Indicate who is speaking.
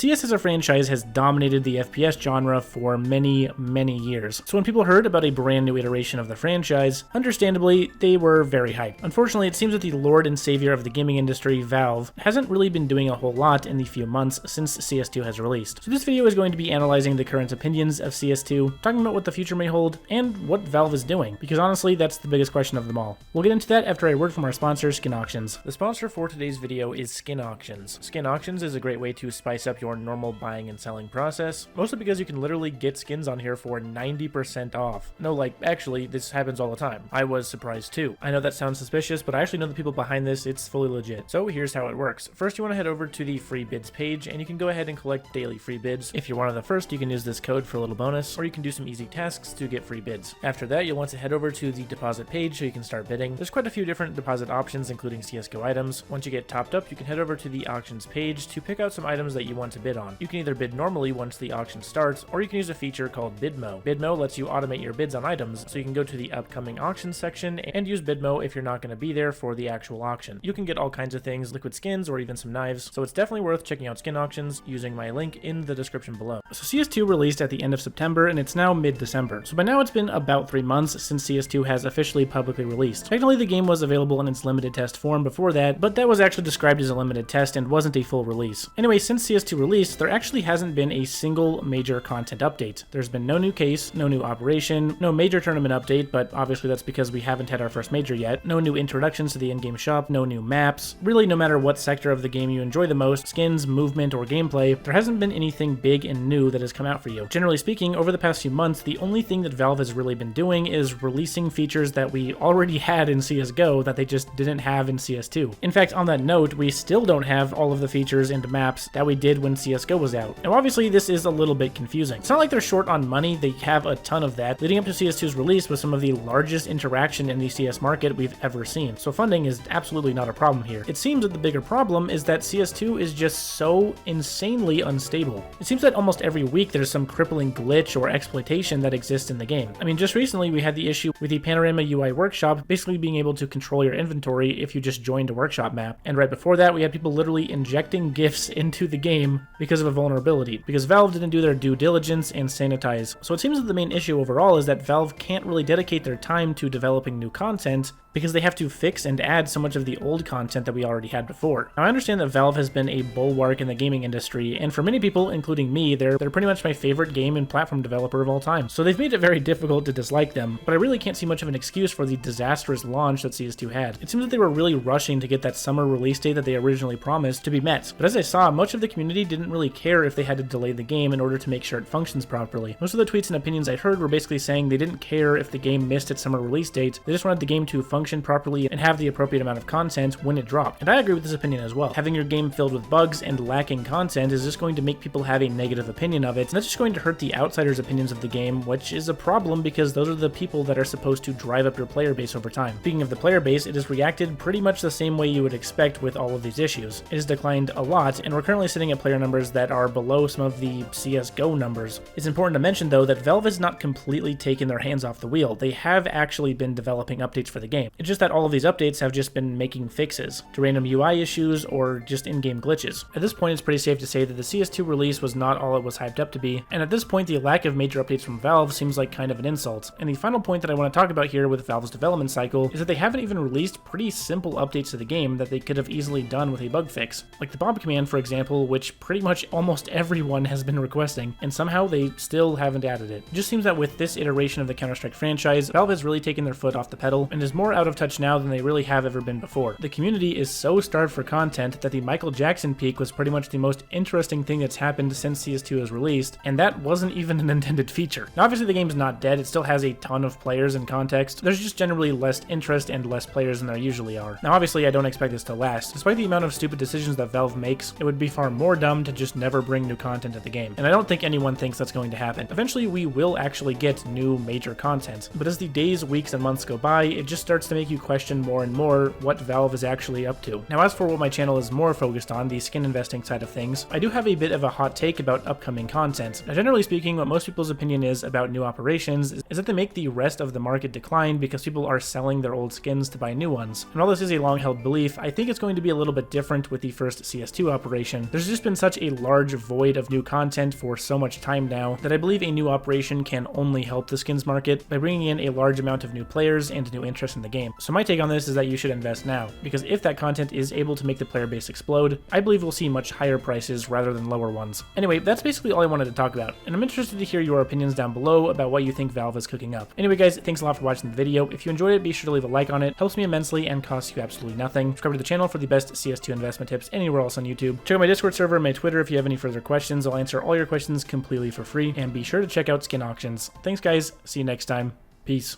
Speaker 1: CS as a franchise has dominated the FPS genre for many, many years. So when people heard about a brand new iteration of the franchise, understandably, they were very hyped. Unfortunately, it seems that the lord and savior of the gaming industry, Valve, hasn't really been doing a whole lot in the few months since CS2 has released. So this video is going to be analyzing the current opinions of CS2, talking about what the future may hold, and what Valve is doing, because honestly, that's the biggest question of them all. We'll get into that after a word from our sponsor, Skin Auctions. The sponsor for today's video is Skin Auctions. Skin Auctions is a great way to spice up your normal buying and selling process, mostly because you can literally get skins on here for 90% off. No, like, actually, this happens all the time. I was surprised too. I know that sounds suspicious, but I actually know the people behind this. It's fully legit. So here's how it works. First, you want to head over to the free bids page, and you can go ahead and collect daily free bids. If you're one of the first, you can use this code for a little bonus, or you can do some easy tasks to get free bids. After that, you'll want to head over to the deposit page so you can start bidding. There's quite a few different deposit options, including CSGO items. Once you get topped up, you can head over to the auctions page to pick out some items that you want to bid on. You can either bid normally once the auction starts, or you can use a feature called Bidmo. Bidmo lets you automate your bids on items, so you can go to the upcoming auction section and use Bidmo if you're not going to be there for the actual auction. You can get all kinds of things, liquid skins or even some knives, so it's definitely worth checking out Skin Auctions using my link in the description below. So CS2 released at the end of September, and it's now mid-December. So by now it's been about 3 months since CS2 has officially publicly released. Technically the game was available in its limited test form before that, but that was actually described as a limited test and wasn't a full release. Anyway, since CS2 released, there actually hasn't been a single major content update. There's been no new case, no new operation, no major tournament update, but obviously that's because we haven't had our first major yet, no new introductions to the in-game shop, no new maps. Really, no matter what sector of the game you enjoy the most, skins, movement, or gameplay, there hasn't been anything big and new that has come out for you. Generally speaking, over the past few months, the only thing that Valve has really been doing is releasing features that we already had in CSGO that they just didn't have in CS2. In fact, on that note, we still don't have all of the features and maps that we did when CSGO was out. Now obviously this is a little bit confusing. It's not like they're short on money, they have a ton of that. Leading up to CS2's release was some of the largest interaction in the CS market we've ever seen, so funding is absolutely not a problem here. It seems that the bigger problem is that CS2 is just so insanely unstable. It seems that almost every week there's some crippling glitch or exploitation that exists in the game. I mean, just recently we had the issue with the Panorama UI workshop basically being able to control your inventory if you just joined a workshop map, and right before that we had people literally injecting GIFs into the game because of a vulnerability, because Valve didn't do their due diligence and sanitize. So it seems that the main issue overall is that Valve can't really dedicate their time to developing new content because they have to fix and add so much of the old content that we already had before. Now I understand that Valve has been a bulwark in the gaming industry, and for many people, including me, they're pretty much my favorite game and platform developer of all time. So they've made it very difficult to dislike them, but I really can't see much of an excuse for the disastrous launch that CS2 had. It seems that they were really rushing to get that summer release date that they originally promised to be met, but as I saw, much of the community didn't really care if they had to delay the game in order to make sure it functions properly. Most of the tweets and opinions I heard were basically saying they didn't care if the game missed its summer release date, they just wanted the game to function properly and have the appropriate amount of content when it dropped. And I agree with this opinion as well. Having your game filled with bugs and lacking content is just going to make people have a negative opinion of it, and that's just going to hurt the outsiders' opinions of the game, which is a problem because those are the people that are supposed to drive up your player base over time. Speaking of the player base, it has reacted pretty much the same way you would expect with all of these issues. It has declined a lot, and we're currently sitting at player numbers that are below some of the CSGO numbers. It's important to mention though that Valve has not completely taken their hands off the wheel. They have actually been developing updates for the game. It's just that all of these updates have just been making fixes to random UI issues or just in-game glitches. At this point, it's pretty safe to say that the CS2 release was not all it was hyped up to be, and at this point the lack of major updates from Valve seems like kind of an insult. And the final point that I want to talk about here with Valve's development cycle is that they haven't even released pretty simple updates to the game that they could have easily done with a bug fix. Like the bomb command, for example, which pretty much almost everyone has been requesting, and somehow they still haven't added it. It just seems that with this iteration of the Counter-Strike franchise, Valve has really taken their foot off the pedal and is more out of touch now than they really have ever been before. The community is so starved for content that the Michael Jackson peak was pretty much the most interesting thing that's happened since CS2 was released, and that wasn't even an intended feature. Now obviously the game's not dead, it still has a ton of players and context, there's just generally less interest and less players than there usually are. Now obviously I don't expect this to last. Despite the amount of stupid decisions that Valve makes, it would be far more dumb to just never bring new content to the game, and I don't think anyone thinks that's going to happen. Eventually we will actually get new major content, but as the days, weeks, and months go by, it just starts to make you question more and more what Valve is actually up to. Now, as for what my channel is more focused on, the skin investing side of things, I do have a bit of a hot take about upcoming content. Now, generally speaking, what most people's opinion is about new operations is that they make the rest of the market decline because people are selling their old skins to buy new ones. And while this is a long-held belief, I think it's going to be a little bit different with the first CS2 operation. There's just been such a large void of new content for so much time now that I believe a new operation can only help the skins market by bringing in a large amount of new players and new interest in the game. So my take on this is that you should invest now, because if that content is able to make the player base explode, I believe we'll see much higher prices rather than lower ones. Anyway, that's basically all I wanted to talk about, and I'm interested to hear your opinions down below about what you think Valve is cooking up. Anyway guys, thanks a lot for watching the video. If you enjoyed it, be sure to leave a like on it. Helps me immensely and costs you absolutely nothing. Subscribe to the channel for the best CS2 investment tips anywhere else on YouTube. Check out my Discord server and my Twitter if you have any further questions. I'll answer all your questions completely for free, and be sure to check out skin auctions. Thanks guys, see you next time. Peace.